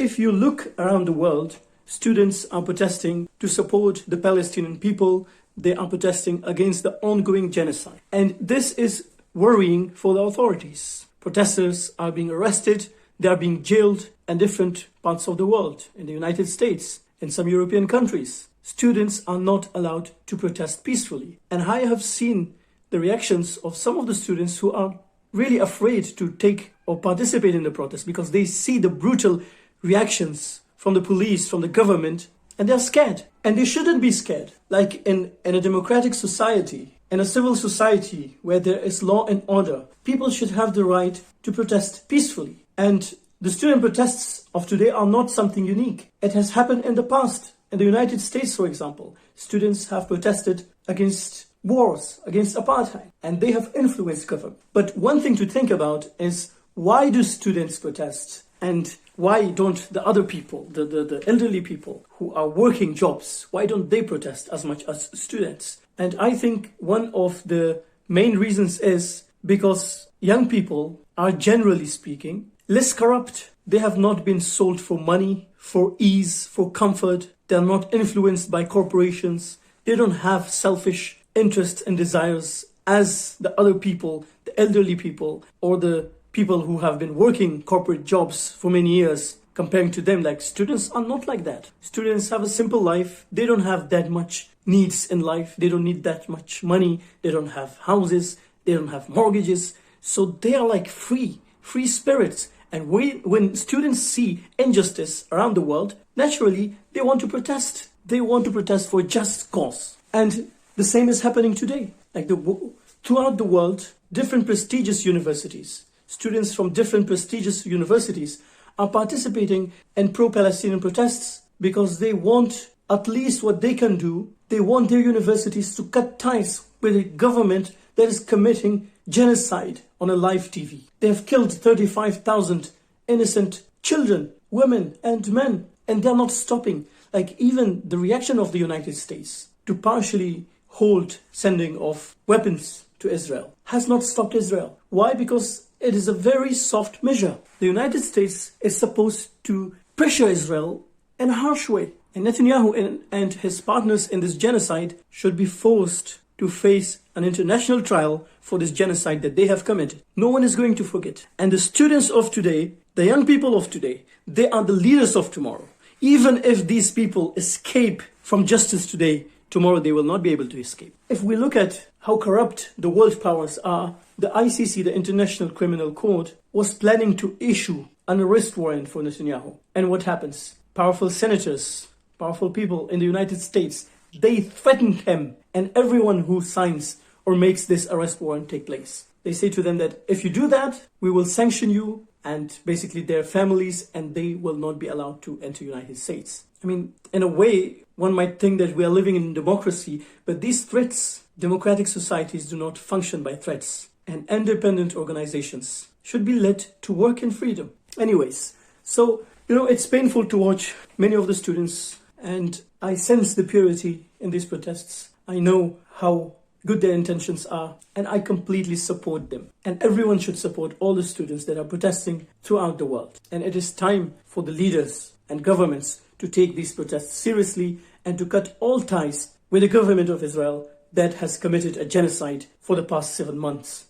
if you look around the world, students are protesting to support the Palestinian people. They are protesting against the ongoing genocide. And this is worrying for the authorities. Protesters are being arrested, they are being jailed in different parts of the world, in the United States, in some European countries. Students are not allowed to protest peacefully. And I have seen the reactions of some of the students who are really afraid to take or participate in the protest because they see the brutal reactions from the police, from the government, and they're scared. And they shouldn't be scared. Like in a democratic society, in a civil society where there is law and order, people should have the right to protest peacefully. And the student protests of today are not something unique. It has happened in the past. In the United States, for example, students have protested against wars, against apartheid, and they have influenced government. But one thing to think about is, why do students protest? And why don't the other people, the elderly people who are working jobs, why don't they protest as much as students? And I think one of the main reasons is because young people are, generally speaking, less corrupt. They have not been sold for money, for ease, for comfort. They are not influenced by corporations. They don't have selfish interests and desires as the other people, the elderly people, or the people who have been working corporate jobs for many years. Comparing to them, like, students are not like that. Students have a simple life. They don't have that much needs in life. They don't need that much money. They don't have houses. They don't have mortgages. So they are like free spirits. And when students see injustice around the world, naturally, they want to protest. They want to protest for a just cause. And the same is happening today. Like throughout the world, different prestigious universities, students from different prestigious universities are participating in pro-Palestinian protests because they want at least what they can do. They want their universities to cut ties with a government that is committing genocide on a live TV. They have killed 35,000 innocent children, women and men, and they're not stopping. Like, even the reaction of the United States to partially hold sending of weapons to Israel has not stopped Israel. Why? Because it is a very soft measure. The United States is supposed to pressure Israel in a harsh way. And Netanyahu and his partners in this genocide should be forced to face an international trial for this genocide that they have committed. No one is going to forget. And the students of today, the young people of today, they are the leaders of tomorrow. Even if these people escape from justice today, tomorrow they will not be able to escape. If we look at how corrupt the world powers are, the ICC, the International Criminal Court, was planning to issue an arrest warrant for Netanyahu. And what happens? Powerful senators, powerful people in the United States, they threatened him and everyone who signs or makes this arrest warrant take place. They say to them that if you do that, we will sanction you and basically their families, and they will not be allowed to enter the United States. I mean, in a way, one might think that we are living in democracy, but these threats, democratic societies do not function by threats. And independent organizations should be led to work in freedom. Anyways, so, it's painful to watch many of the students, and I sense the purity in these protests. I know how good their intentions are, and I completely support them. And everyone should support all the students that are protesting throughout the world. And it is time for the leaders and governments to take these protests seriously and to cut all ties with the government of Israel that has committed a genocide for the past 7 months.